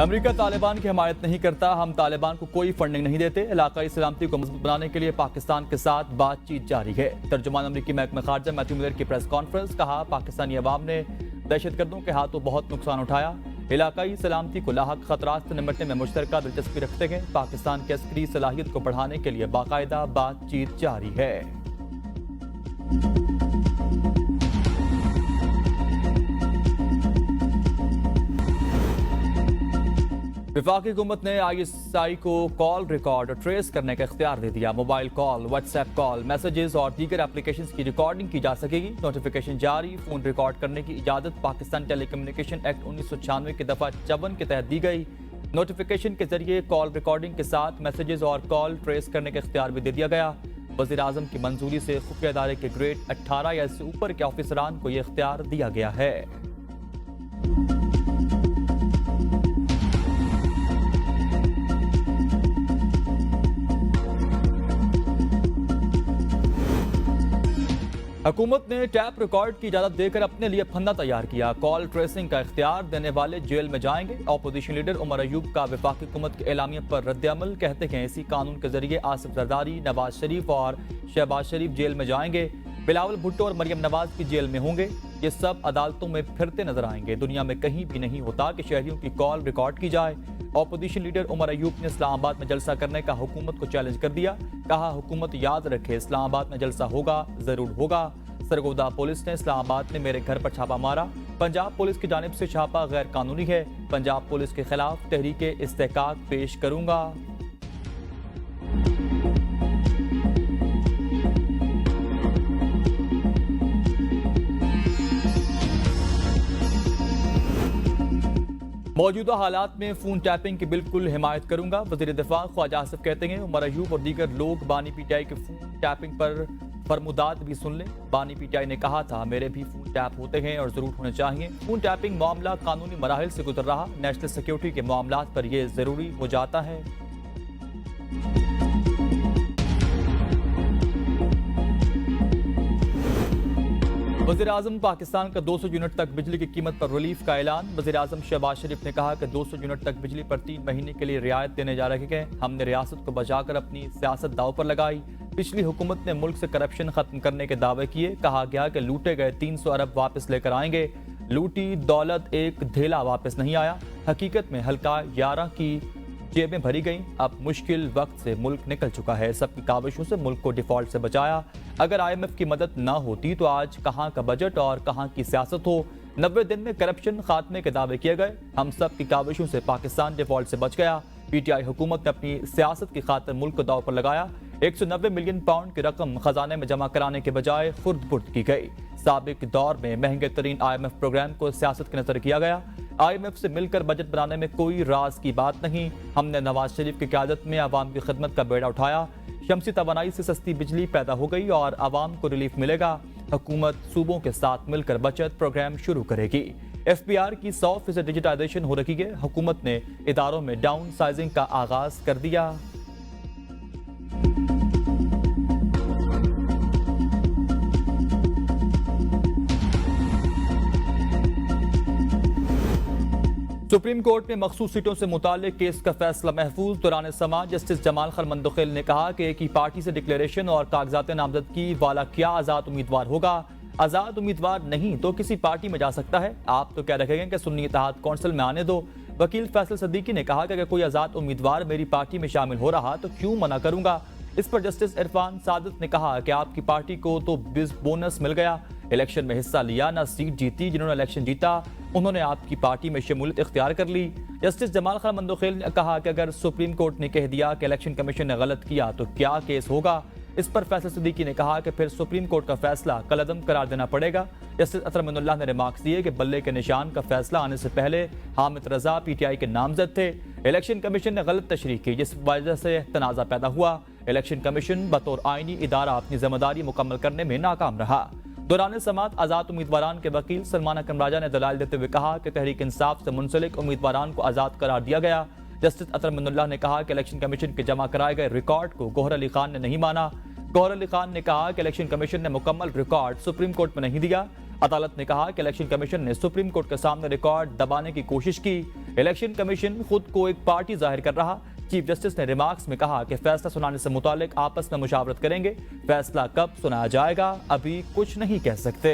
America Taliban की हिमायत नहीं करता, हम तालिबान को कोई फंडिंग नहीं देते। इलाकाई सलामती को मजबूत बनाने के लिए पाकिस्तान के साथ बातचीत जारी है। तर्जुमान अमेरिकी महकमा खारजा मैथ्यू मिलर की प्रेस कॉन्फ्रेंस, कहा पाकिस्तानी अवाम ने दहशतगर्दों के हाथों बहुत नुकसान उठाया। इलाकाई सलामती को लाहक खतरात से निपटने में मुश्तरका दिलचस्पी रखते हैं। पाकिस्तान की अस्करी सलाहियत को बढ़ाने के लिए बाकायदा बातचीत जारी है। वफाकी हुकूमत ने ISI को कॉल रिकॉर्ड और ट्रेस करने का इख्तियार दे दिया। Mobile call, WhatsApp call, messages और दीगर एप्लीकेशंस की रिकॉर्डिंग की जा सकेगी। नोटिफिकेशन जारी। फोन रिकॉर्ड करने की इजाजत पाकिस्तान टेलीकम्युनिकेशन एक्ट 1996 की दफा 54 के तहत दी गई। नोटिफिकेशन के जरिए कॉल रिकॉर्डिंग के साथ मैसेजेस और कॉल ट्रेस करने का इख्तियार भी दे दिया गया। वज़ीर आज़म की मंजूरी से खुफिया इदारे के ग्रेड 18 या इससे ऊपर के ऑफिसरान को यह इख्तियार दिया गया है। हुकूमत ने टैप रिकॉर्ड की इजाजत देकर अपने लिए फंदा तैयार किया। कॉल ट्रेसिंग का इख्तियार देने वाले जेल में जाएंगे। अपोजिशन लीडर उमर अयूब का वफाकी हुकूमत के एलामिया पर रद्द-ए-अमल, कहते हैं इसी कानून के जरिए आसिफ जरदारी, नवाज शरीफ और शहबाज शरीफ जेल में जाएंगे। बिलावल भुट्टो और मरियम नवाज की जेल में होंगे। ये सब अदालतों में फिरते नजर आएंगे। दुनिया में कहीं भी नहीं होता कि शहरियों की कॉल रिकॉर्ड की जाए। अपोजिशन लीडर उमर अयूब ने इस्लामाबाद में जलसा करने का हुकूमत को चैलेंज कर दिया। कहा हुकूमत याद रखे, इस्लामाबाद में जलसा होगा, जरूर होगा। सरगोदा पुलिस ने इस्लामाबाद में मेरे घर पर छापा मारा। पंजाब पुलिस की जानिब से छापा गैर कानूनी है। पंजाब पुलिस के खिलाफ तहरीके इस्तेहकाक पेश करूंगा। मौजूदा हालात में फोन टैपिंग की बिल्कुल हिमायत करूंगा। वज़ीर दिफा ख्वाजा आसिफ कहते हैं उमर अयूब और दीगर लोग बानी PTI के फोन टैपिंग पर फरमुदात भी सुन लें। बानी PTI ने कहा था मेरे भी फोन टैप होते हैं और जरूर होने चाहिए। फोन टैपिंग मामला कानूनी मराहिल से गुजर रहा। नेशनल सिक्योरिटी के मामलात पर यह जरूरी हो जाता है। वज़ीर आज़म पाकिस्तान का 200 यूनिट तक बिजली की कीमत पर रिलीफ का ऐलान। वज़ीर आज़म शहबाज शरीफ ने कहा कि 200 यूनिट तक बिजली पर 3 महीने के लिए रियायत देने जा रहे हैं। हमने रियासत को बचाकर अपनी सियासत दाव पर लगाई। पिछली हुकूमत ने मुल्क से करप्शन खत्म करने के दावे किए। कहा गया कि लूटे गए 300 अरब वापस लेकर आएंगे। लूटी दौलत एक धेला वापस नहीं आया। हकीकत में हल्का 11 की जेबें भरी गई। अब मुश्किल वक्त से मुल्क निकल चुका है। सबकी काविशों से मुल्क को डिफॉल्ट से बचाया। अगर IMF की मदद ना होती तो आज कहां का बजट और कहां की सियासत हो। 90 दिन में करप्शन खात्मे के दावे किए गए। हम सब की काविशों से पाकिस्तान डिफॉल्ट से बच गया। PTI हुकूमत ने अपनी सियासत की खातिर मुल्क को दाव पर लगाया। 190 मिलियन पाउंड की रकम खजाने में जमा कराने के बजाय खुर्द-बुर्द की गई। साबिक दौर में महंगे तरीन IMF प्रोग्राम को सियासत के नजर किया गया। IMF से मिलकर बजट बनाने में कोई राज की बात नहीं। हमने नवाज शरीफ की क़यादत में आवाम की खिदमत का बेड़ा उठाया। शमसी तवानाई से सस्ती बिजली पैदा हो गई और आवाम को रिलीफ मिलेगा। हुकूमत सूबों के साथ मिलकर बचत प्रोग्राम शुरू करेगी। FPR की 100% डिजिटाइजेशन हो रही है। हुकूमत ने इदारों में डाउन साइजिंग का आगाज कर दिया। सुप्रीम कोर्ट में मखसूस सीटों से मुताल्लिक केस का फैसला महफूज। दौरान समाज जस्टिस जमाल खर मंदखिल ने कहा कि एक ही पार्टी से डिक्लेरेशन और कागजात नामजदगी वाला क्या आजाद उम्मीदवार होगा। आजाद उम्मीदवार नहीं तो किसी पार्टी में जा सकता है। आप तो कह रहे हैं कि सुन्नी इत्तेहाद कौंसिल में आने दो। वकील फैसल सदीकी ने कहा कि अगर कोई आजाद उम्मीदवार मेरी पार्टी में शामिल हो रहा तो क्यों मना करूंगा। इस पर जस्टिस इरफान सादत ने कहा कि आपकी पार्टी को तो बोनस मिल गया, इलेक्शन में हिस्सा लिया, ना सीट जीती। जिन्होंने इलेक्शन जीता उन्होंने आपकी पार्टी में शमूलियत इख्तियार कर ली। जस्टिस जमाल खर मंदखिल ने कहा कि अगर सुप्रीम कोर्ट ने कह दिया कि इलेक्शन कमीशन ने गलत किया तो क्या केस होगा। इस पर फैसल सिद्दीकी ने कहा कि फिर सुप्रीम कोर्ट का फैसला कलअदम करार देना पड़ेगा। जस्टिस अतर मिनुल्लाह ने रिमार्क्स दिए कि बल्ले के निशान का फैसला आने से पहले हामिद रजा PTI के नामजद थे। इलेक्शन कमीशन ने गलत तशरीह की जिस वजह से तनाज़ा पैदा हुआ। इलेक्शन कमीशन बतौर आईनी इदारा अपनी जिम्मेदारी मुकम्मल करने में नाकाम रहा। दौरान समात आजाद उम्मीदवारान के वकील सलमान अकरम राजा ने दलाइल देते हुए कहा कि तहरीक इंसाफ से मुंसलिक उम्मीदवारान को आजाद करार दिया गया। जस्टिस अतर मिनुल्लाह ने कहा कि इलेक्शन कमीशन के जमा कराए गए रिकॉर्ड को गौहर अली खान ने नहीं माना। गौहर अली खान ने कहा कि इलेक्शन कमीशन ने मुकम्मल रिकॉर्ड सुप्रीम कोर्ट में नहीं दिया। अदालत ने कहा कि इलेक्शन कमीशन ने सुप्रीम कोर्ट के सामने रिकॉर्ड दबाने की कोशिश की। इलेक्शन कमीशन खुद को एक पार्टी जाहिर कर रहा। चीफ जस्टिस ने रिमार्क्स में कहा कि फैसला सुनाने से मुतालिक आपस में मुशावरत करेंगे। फैसला कब सुनाया जाएगा अभी कुछ नहीं कह सकते।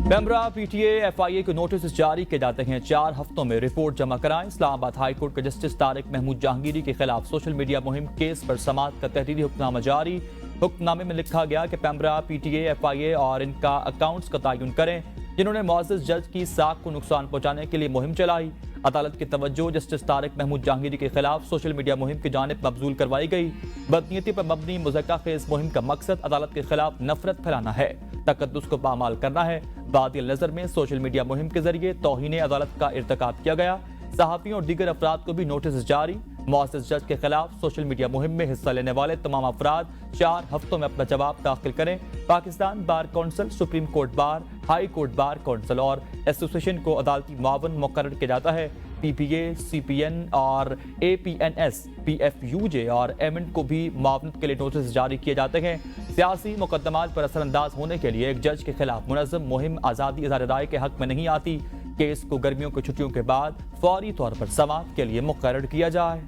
पेमरा पीटीए एफआईए को नोटिस जारी किए जाते हैं। 4 हफ्तों में रिपोर्ट जमा कराएं। इस्लामाबाद हाई कोर्ट के जस्टिस तारिक महमूद जहांगीरी के खिलाफ सोशल मीडिया मुहिम केस पर समाअत का तहरीरी हुक्मनामा जारी। हुक्मनामे में लिखा गया कि पेमरा पीटीए एफआईए और इनका अकाउंट्स का तयन करें जिन्होंने मुअज़्ज़ज़ जज की साख को नुकसान पहुंचाने के लिए मुहिम चलाई। अदालत की तवज्जो जस्टिस तारिक महमूद जहांगीरी के खिलाफ सोशल मीडिया मुहिम की जानिब मबजूल करवाई गई। बदनीयती पर मबनी मुज़क्का-खेज़ मुहिम का मकसद अदालत के खिलाफ नफरत फैलाना है, तकद्दुस को पामाल करना है। बादी नजर में सोशल मीडिया मुहिम के जरिए तौहीन अदालत का इर्तिकाब किया गया। सहाफ़ियों और दीगर अफराद को भी नोटिस जारी। मुअज़्ज़ज़ जज के खिलाफ सोशल मीडिया मुहिम में हिस्सा लेने वाले तमाम अफराद 4 हफ्तों में अपना जवाब दाखिल करें। Pakistan bar council, supreme court bar, high court bar council और एसोसिएशन को अदालती मुआवन मुकर्रर किया जाता है। पीपीए, सीपीएन और एपीएनएस, पीएफयूजे और एमएन को भी मुआवनत के लिए नोटिस जारी किए जाते हैं। सियासी मुकदमात पर असरअंदाज होने के लिए एक जज के खिलाफ मुनज़्ज़म मुहिम आज़ादी इज़हार राय के हक में नहीं आती। केस को गर्मियों की छुट्टियों के बाद फौरी तौर पर समाअत के लिए मुकर्रर किया जाए।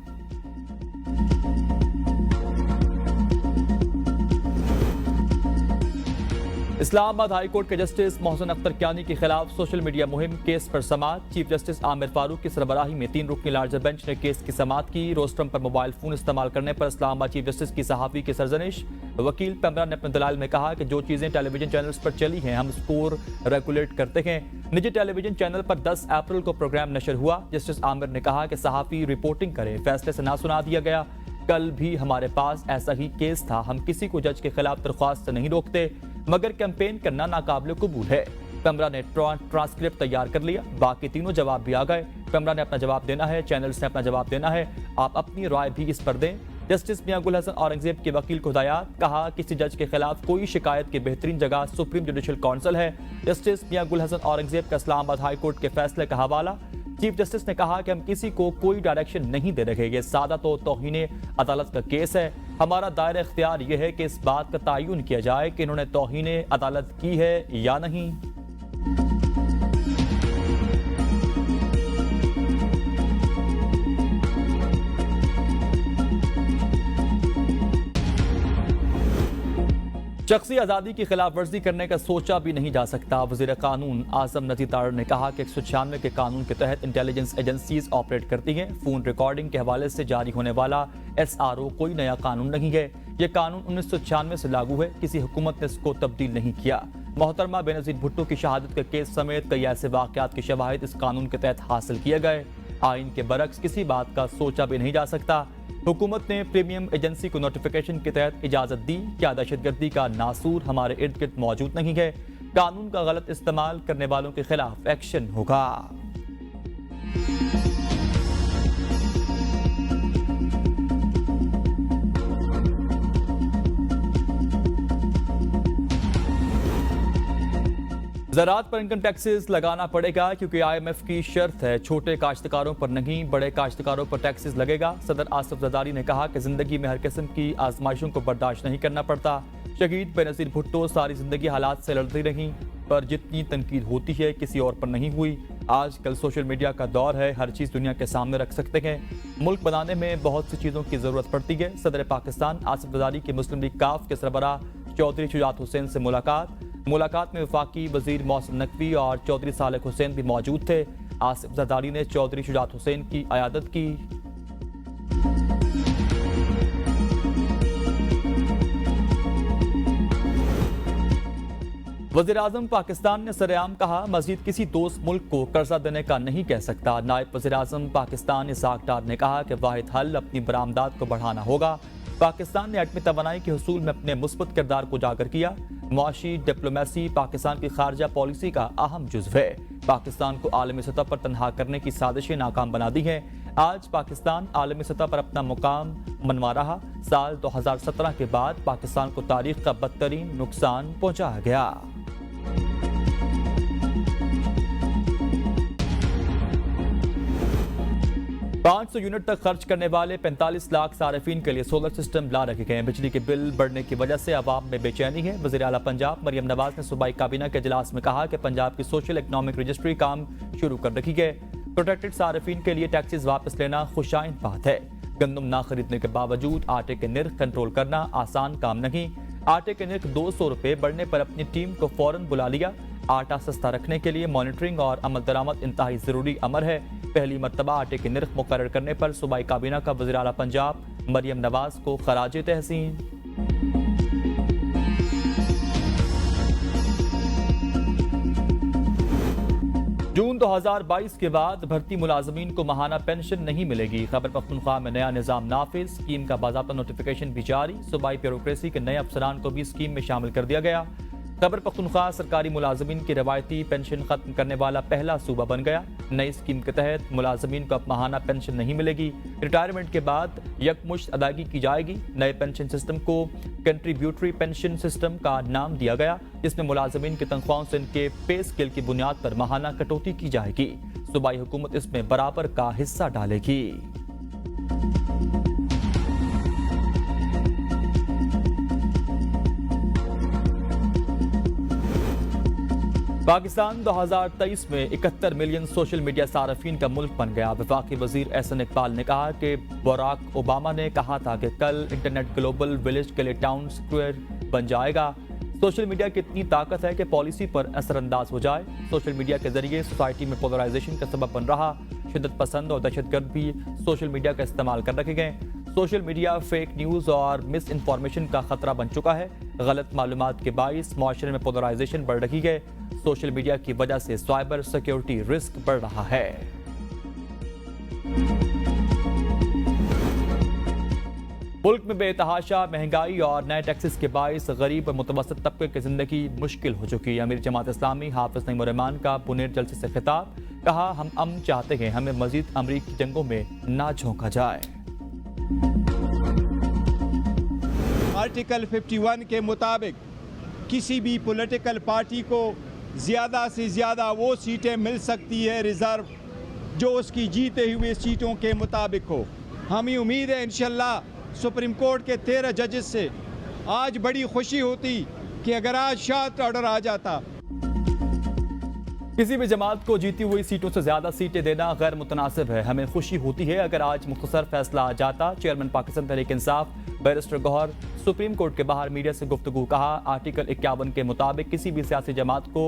इस्लामाबाद हाई कोर्ट के जस्टिस मोहसिन अख्तर कियानी के खिलाफ सोशल मीडिया मुहिम केस पर समाअत। चीफ जस्टिस आमिर फारूक की सरबराही में 3 रुकनी लार्जर बेंच ने केस की समाअत की। रोस्टरम पर मोबाइल फोन इस्तेमाल करने पर इस्लामाबाद चीफ जस्टिस की सहाफ़ी की सरजनिश। वकील पेमरा ने अपने दलाल में कहा कि जो चीजें टेलीविजन चैनल्स पर चली हैं हम स्कोर रेगुलेट करते हैं। निजी टेलीविजन चैनल पर 10 अप्रैल को प्रोग्राम नशर हुआ। जस्टिस आमिर ने कहा कि सहाफ़ी रिपोर्टिंग करें, फैसले से ना सुना दिया गया। कल भी हमारे पास ऐसा ही केस था। हम किसी को जज के खिलाफ दरख्वास्त नहीं रोकते, मगर कैंपेन करना नाकाबिल कबूल है। पेमरा ने ट्रांसक्रिप्ट तैयार कर लिया, बाकी तीनों जवाब भी आ गए। पेमरा ने अपना जवाब देना है, चैनल्स ने अपना जवाब देना है। आप अपनी राय भी इस पर दें। जस्टिस मियां गुल हसन औरंगजेब के वकील को हिदायत। कहा किसी जज के खिलाफ कोई शिकायत की बेहतरीन जगह सुप्रीम जुडिशल काउंसिल है। जस्टिस मियां गुल हसन औरंगजेब का इस्लामाबाद हाई कोर्ट के फैसले का हवाला। चीफ जस्टिस ने कहा कि हम किसी को कोई डायरेक्शन नहीं दे रहे। ये सादा तो तौहीन अदालत का केस है। हमारा दायरा इख्तियार यह है कि इस बात का तयन किया जाए कि इन्होंने तौहीन अदालत की है या नहीं। शख्सी आज़ादी की खिलाफ वर्जी करने का सोचा भी नहीं जा सकता। वज़ीर कानून आज़म नज़ीर तारड़ ने कहा कि 196 के कानून के तहत इंटेलिजेंस एजेंसीज ऑपरेट करती हैं। फोन रिकॉर्डिंग के हवाले से जारी होने वाला SRO कोई नया कानून नहीं है। यह कानून 1996 से लागू है, किसी हुकूमत ने इसको तब्दील नहीं किया। मोहतरमा बेनज़ीर भुट्टो की शहादत के केस समेत कई ऐसे वाक़यात के शवाहिद इस कानून के तहत हासिल किए गए। आइन के बरक्स किसी बात का सोचा भी नहीं जा सकता। हुकूमत ने प्रीमियम एजेंसी को नोटिफिकेशन के तहत इजाजत दी। क्या दहशतगर्दी का नासूर हमारे इर्द गिर्द मौजूद नहीं है? कानून का गलत इस्तेमाल करने वालों के खिलाफ एक्शन होगा। ज़राअत पर इनकम टैक्सेस लगाना पड़ेगा क्योंकि IMF की शर्त है। छोटे काश्तकारों पर नहीं, बड़े काश्तकारों पर टैक्सेस लगेगा। सदर आसिफ ज़रदारी ने कहा कि जिंदगी में हर किस्म की आजमाइशों को बर्दाश्त नहीं करना पड़ता। शहीद बेनज़ीर भुट्टो सारी जिंदगी हालात से लड़ती रहीं, पर जितनी तनकीद होती है किसी और पर नहीं हुई। आजकल सोशल मीडिया का दौर है, हर चीज़ दुनिया के सामने रख सकते हैं। मुल्क बनाने में बहुत सी चीज़ों की ज़रूरत पड़ती है। सदर पाकिस्तान आसिफ ज़रदारी की मुस्लिम लीग काफ के सरबराह चौधरी शुजात हुसैन से मुलाकात में वफाकी वजीर मोहसिन नकवी और चौधरी सालेह हुसैन भी मौजूद थे। आसिफ ज़रदारी ने चौधरी शुजात हुसैन की अयादत की। वज़ीर-ए-आज़म पाकिस्तान ने सरेआम कहा मज़ीद किसी दोस्त मुल्क को कर्जा देने का नहीं कह सकता। नायब वज़ीर-ए-आज़म पाकिस्तान इसहाक डार ने कहा कि वाहिद हल अपनी बरामदात को बढ़ाना होगा। पाकिस्तान ने एटमी तवानाई के हुसूल में अपने मुस्बत किरदार को उजागर किया। मुआशी डिप्लोमेसी पाकिस्तान की खारजा पॉलिसी का अहम जुज़्व है। पाकिस्तान को आलमी सतह पर तनहा करने की साजिशें नाकाम बना दी हैं। आज पाकिस्तान आलमी सतह पर अपना मुकाम मनवा रहा। साल 2017 के बाद पाकिस्तान को तारीख का बदतरीन नुकसान पहुंचाया गया। 500 यूनिट तक खर्च करने वाले 45 लाख सार्फिन के लिए सोलर सिस्टम ला रखे गए हैं। बिजली के बिल बढ़ने की वजह से अवाम में बेचैनी है। वज़ीर आला पंजाब मरियम नवाज ने सूबाई काबीना के इजलास में कहा कि पंजाब की सोशल इकनॉमिक रजिस्ट्री काम शुरू कर रखी है। प्रोटेक्टेड सार्फिन के लिए टैक्सेस वापस लेना खुशाइन बात है। गंदम ना खरीदने के बावजूद आटे के निर्ख कंट्रोल करना आसान काम नहीं। आटे के निर्ख 200 रुपए बढ़ने पर अपनी टीम को फौरन बुला लिया। आटा सस्ता रखने के लिए मॉनिटरिंग और अमल दरामद इंतहाई जरूरी अमर है। पहली मर्तबा आटे के निर्ख मुकर्रर करने पर सूबाई काबीना का वज़ीर आला पंजाब मरियम नवाज को खराज तहसीन। जून 2022 के बाद भर्ती मुलाजमीन को माहाना पेंशन नहीं मिलेगी। खैबर पख्तूनख्वा में नया निजाम नाफिज, स्कीम का बाज़ाब्ता नोटिफिकेशन भी जारी। सूबाई ब्यूरोक्रेसी के नए अफसरान को भी स्कीम में शामिल कर दिया गया। खैबर पख्तूनख्वा सरकारी मुलाजमीन की रवायती पेंशन खत्म करने वाला पहला सूबा बन गया। नई स्कीम के तहत मुलाजमीन को अब माहाना पेंशन नहीं मिलेगी। रिटायरमेंट के बाद यकमुश्त अदायगी की जाएगी। नए पेंशन सिस्टम को कंट्रीब्यूटरी पेंशन सिस्टम का नाम दिया गया, जिसमें मुलाजमीन की तनख्वाहों से इनके पे स्केल की बुनियाद पर माहाना कटौती की जाएगी। सूबाई हुकूमत इसमें बराबर का हिस्सा डालेगी। पाकिस्तान 2023 में 71 मिलियन सोशल मीडिया सार्फिन का मुल्क बन गया। वफाकी वजीर एहसन इकबाल ने कहा कि बराक ओबामा ने कहा था कि कल इंटरनेट ग्लोबल विलेज के लिए टाउन स्क्वायर बन जाएगा। सोशल मीडिया की इतनी ताकत है कि पॉलिसी पर असरअंदाज हो जाए। सोशल मीडिया के जरिए सोसाइटी में पोलराइजेशन का सबब बन रहा। शिद्दत पसंद और दहशतगर्द भी सोशल मीडिया का इस्तेमाल कर रखे गए। सोशल मीडिया फेक न्यूज़ और मिस इन्फॉर्मेशन का खतरा बन चुका है। गलत मालूमात के बाइस माशरे में पोलराइजेशन बढ़ रही है। सोशल मीडिया की वजह से साइबर सिक्योरिटी रिस्क बढ़ रहा है। मुल्क में बेतहाशा महंगाई और नए टैक्सेस के बाइस गरीब और मुतवस्सित तबके की जिंदगी मुश्किल हो चुकी है। अमीर जमात इस्लामी हाफिज नईम रहमान का पुनेर जलसे से खिताब, कहा हम अमन चाहते हैं, हमें मजीद अमरीकी जंगों में ना झोंका जाए। आर्टिकल 51 के मुताबिक किसी भी पॉलिटिकल पार्टी को ज़्यादा से ज़्यादा वो सीटें मिल सकती है रिज़र्व जो उसकी जीते हुए सीटों के मुताबिक हो। हमें उम्मीद है इंशाल्लाह सुप्रीम कोर्ट के 13 जजेस से आज बड़ी खुशी होती कि अगर आज शार्ट ऑर्डर आ जाता। किसी भी जमात को जीती हुई सीटों से ज्यादा सीटें देना गैर मुतनासिब है। हमें खुशी होती है अगर आज मुख्तसर फैसला आ जाता। Chairman Pakistan Tehreek Insaf barrister Gauhar supreme court के बाहर मीडिया से गुफ्तगू, कहा आर्टिकल 51 के मुताबिक किसी भी सियासी जमात को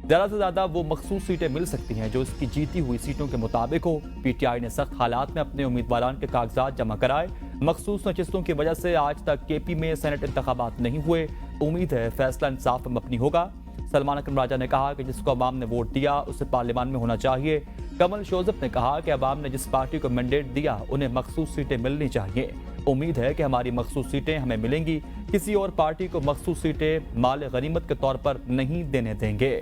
ज़्यादा से ज़्यादा वो मखसूस सीटें मिल सकती हैं जो उसकी जीती हुई सीटों के मुताबिक हो। PTI ने सख्त हालात में अपने उम्मीदवारान के कागजात जमा कराए। मखसूस नशिस्तों की वजह से आज तक KP में सेनेट इंतखाबात नहीं हुए। उम्मीद है फैसला इंसाफ में मबनी होगा। सलमान अकरम राजा ने कहा कि जिसको अवाम ने वोट दिया उसे पार्लियामान में होना चाहिए। कमल शोजब ने कहा कि अवाम ने जिस पार्टी को मैंडेट दिया उन्हें मखसूस सीटें मिलनी चाहिए। उम्मीद है कि हमारी मखसूस सीटें हमें मिलेंगी। किसी और पार्टी को मखसूस सीटें माल गनीमत के तौर पर नहीं देने देंगे।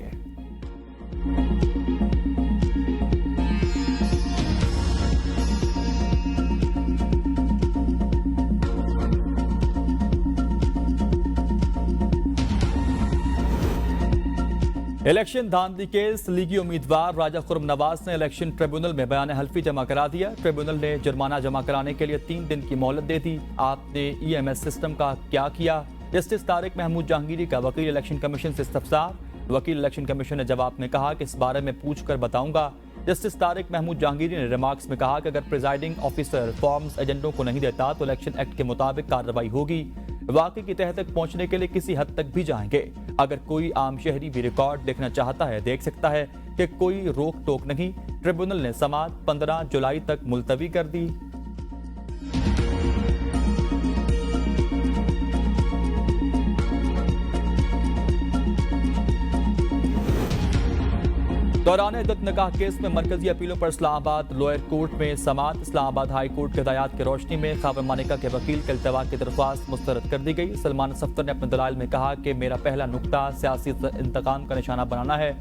इलेक्शन धांधली केस लीगी उम्मीदवार राजा खुर्रम नवाज ने इलेक्शन ट्रिब्यूनल में बयान हल्फी जमा करा दिया। ट्रिब्यूनल ने जुर्माना जमा कराने के लिए 3 दिन की मोहलत दे दी। आपने EMS सिस्टम का क्या किया? जस्टिस तारिक महमूद जहांगीरी का वकील इलेक्शन कमीशन से इस्तफसार। वकील इलेक्शन कमीशन ने जवाब में कहा कि इस बारे में पूछ कर बताऊंगा। जस्टिस तारिक महमूद जहांगीरी ने रिमार्क्स में कहा कि अगर प्रिजाइडिंग ऑफिसर फॉर्म्स एजेंटों को नहीं देता तो इलेक्शन एक्ट के मुताबिक कार्रवाई होगी। वाकई की तह तक पहुंचने के लिए किसी हद तक भी जाएंगे। अगर कोई आम शहरी भी रिकॉर्ड देखना चाहता है देख सकता है कि कोई रोक टोक नहीं। ट्रिब्यूनल ने समाअत 15 जुलाई तक मुलतवी कर दी। दौरान इद्दत निकाह केस में मरकजी अपीलों पर इस्लामाबाद लोअर कोर्ट में समाअत। इस्लामाबाद हाई कोर्ट के हिदायत की रोशनी में ख्वाब मानिका के वकील के इल्तवा की दरख्वास्त मुस्तरद कर दी गई। सलमान सफ्तर ने अपने दलाइल में कहा कि मेरा पहला नुक्ता सियासी इंतकाम का निशाना बनाना है।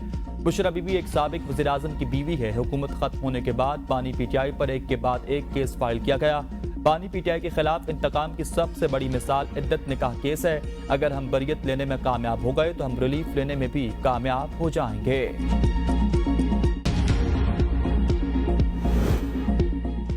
बुशरा बीबी एक साबिक वज़ीर आज़म की बीवी है। हुकूमत खत्म होने के बाद बानी PTI पर एक के बाद एक केस फाइल किया गया। बानी PTI के खिलाफ इंतकाम की सबसे बड़ी मिसाल इद्दत निकाह केस है। अगर हम बरियत लेने में कामयाब हो गए तो हम रिलीफ लेने में भी कामयाब हो जाएंगे।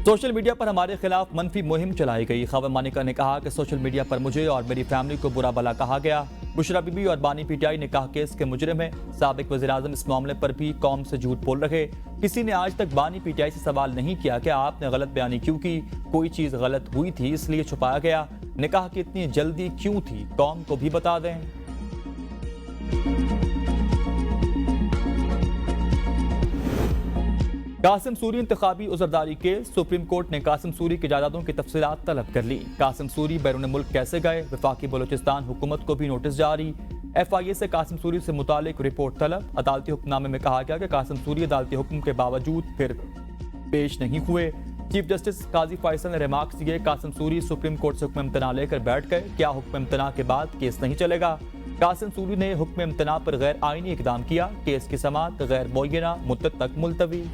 सोशल मीडिया पर हमारे खिलाफ मनफी मुहिम चलाई गई। खबर मानिका ने कहा कि सोशल मीडिया पर मुझे और मेरी फैमिली को बुरा भला कहा गया। बुशरा बीबी और बानी पीटीआई ने कहा केस के मुजरिम है। साबिक वज़ीर-ए-आज़म इस मामले पर भी कौम से झूठ बोल रहे। किसी ने आज तक बानी पीटीआई से सवाल नहीं किया कि आपने गलत बयानी क्यों की, कोई चीज गलत हुई थी इसलिए छुपाया गया। ने कहा कि इतनी जल्दी क्यों थी, कौम को भी बता दें। कासिम सूरी इंतखाबी उजरदारी केस। सुप्रीम कोर्ट ने कासिम सूरी की जायदादों की तफसीलात तलब कर ली। कासिम सूरी बैरून मुल्क कैसे गए, वफाकी बलोचिस्तान हुकूमत को भी नोटिस जारी। FIA से कासिम सूरी से मुतालिक रिपोर्ट तलब। अदालती हुक्मनामे में कहा गया कि कासिम सूरी अदालती हुक्म के बावजूद फिर पेश नहीं हुए। चीफ जस्टिस काजी फैसल ने रिमार्क्स दिए, कासिम सूरी सुप्रीम कोर्ट से हुक्म इम्तना लेकर बैठ गए, क्या हुक्म इम्तना के बाद केस नहीं चलेगा। कासिम सूरी ने हुक्म इम्तना पर गैर आईनी इकदाम किया। केस की समाअत गैर मुय्यना मुद्दत तक मुलतवी।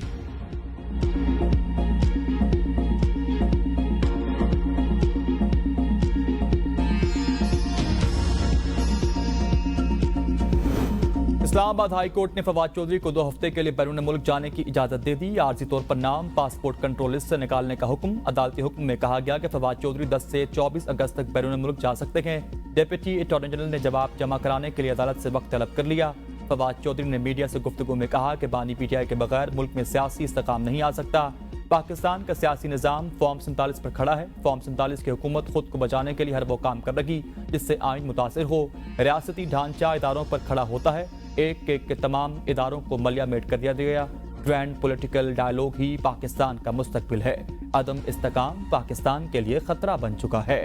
इस्लामाबाद हाई कोर्ट ने फवाद चौधरी को 2 हफ्ते के लिए बैरून मुल्क जाने की इजाजत दे दी। आर्जी तौर पर नाम पासपोर्ट कंट्रोल लिस्ट से निकालने का हुक्म। अदालती हुक्म में कहा गया कि फवाद चौधरी 10 से 24 अगस्त तक बैरून मुल्क जा सकते हैं। डिप्टी अटॉर्नी जनरल ने जवाब जमा कराने के लिए अदालत से वक्त तलब कर लिया। फवाद चौधरी ने मीडिया से गुफ्तगू में कहा कि बानी पीटीआई के बगैर मुल्क में सियासी इस्तेकाम नहीं आ सकता। पाकिस्तान का सियासी निज़ाम फॉर्म 47 पर खड़ा है। फॉर्म 47 की हुकूमत खुद को बचाने के लिए हर वो काम कर रही जिससे आइन मुतासिर हो। रियासती ढांचा इदारों पर खड़ा होता है। एक एक के तमाम इदारों को मलिया मेट कर दिया गया। ग्रैंड पॉलिटिकल डायलॉग ही पाकिस्तान का मुस्तकबिल है। अदम इस्तेकाम पाकिस्तान के लिए खतरा बन चुका है।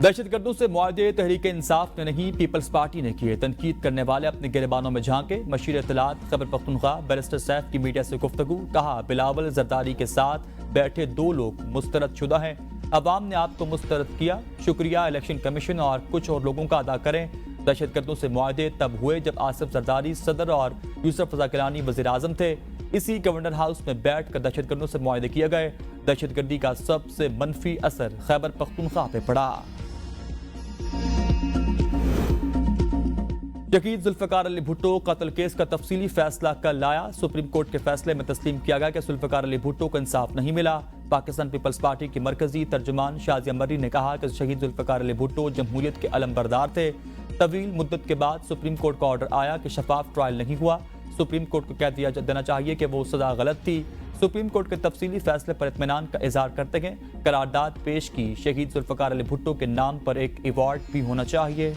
दहशतगर्दों से मुआहदे तहरीक इंसाफ ने नहीं, पीपल्स पार्टी ने किए। तनकीद करने वाले अपने गिरबानों में झांके। मशीर इत्तलात खैबर पख्तूनख्वा बैरिस्टर सैफ की मीडिया से गुफ्तगू। कहा बिलावल जरदारी के साथ बैठे 2 लोग मुस्तरद शुदा हैं। अवाम ने आपको मुस्तरद किया, शुक्रिया इलेक्शन कमीशन और कुछ और लोगों का अदा करें। दहशतगर्दों से मुआहदे तब हुए जब आसिफ जरदारी सदर और यूसुफ रज़ा गिलानी वज़ीर-ए-आज़म थे। इसी गवर्नर हाउस में बैठकर दहशतगर्दों से मुआहदे किए गए। दहशतगर्दी का सबसे मनफी असर खैबर पख्तूनख्वा पे पड़ा। शहीद जुल्फ़िकार अली भुट्टो कत्ल केस का तफसीली फैसला कल लाया। सुप्रीम कोर्ट के फैसले में तस्लीम किया गया कि जुल्फ़िकार अली भुट्टो को इंसाफ नहीं मिला। पाकिस्तान पीपल्स पार्टी की मरकजी तर्जुमान शाजिया मर्री ने कहा कि शहीद जुल्फ़िकार अली भुट्टो जमहूरियत के अलमबरदार थे। तवील मुद्दत के बाद सुप्रीम कोर्ट का ऑर्डर आया कि शफाफ ट्रायल नहीं हुआ। सुप्रीम कोर्ट को कह दिया देना चाहिए कि वो सजा गलत थी। सुप्रीम कोर्ट के तफसीली फैसले पर इत्मीनान का इजहार करते हैं। करारदाद पेश की, शहीद जुल्फ़िकार अली भुट्टो के नाम पर एक अवार्ड भी होना चाहिए।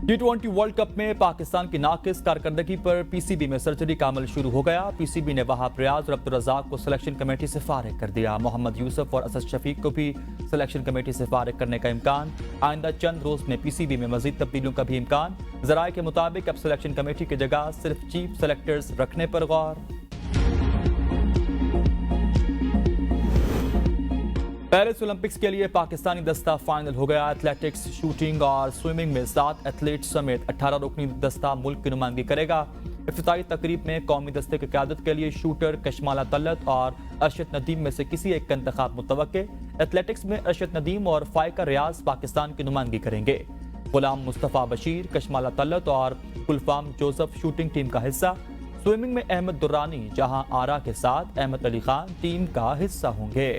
T20 वर्ल्ड कप में पाकिस्तान की नाकिस कारकर्दगी पर PCB में सर्जरी का अमल शुरू हो गया। PCB ने वहाब रियाज और अब्दुल रज़ाक को सिलेक्शन कमेटी से फारिग कर दिया। मोहम्मद यूसुफ और असद शफीक को भी सिलेक्शन कमेटी से फारिग करने का इम्कान। आइंदा चंद रोज में PCB में मजीद तब्दीलियों का भी इम्कान। जराये के मुताबिक अब सिलेक्शन कमेटी की जगह सिर्फ चीफ सेलेक्टर्स रखने पर गौर। पेरिस ओलंपिक्स के लिए पाकिस्तानी दस्ता फाइनल हो गया। एथलेटिक्स, शूटिंग और स्विमिंग में 7 एथलीट समेत 18 रुकनी दस्ता मुल्क की नुमाइंदगी करेगा। इफ्तिताई तकरीब में कौमी दस्ते की क़यादत के लिए शूटर कशमाला तल्लत और अरशद नदीम में से किसी एक का इंतखाब मुतवक्के। एथलेटिक्स में अरशद नदीम और फाइका रियाज पाकिस्तान की नुमाइंदगी करेंगे। गुलाम मुस्तफ़ा बशीर, कशमाला तल्लत और गुलफाम जोसफ शूटिंग टीम का हिस्सा। स्विमिंग में अहमद दुर्रानी जहां आरा के साथ अहमद अली खान टीम का हिस्सा होंगे।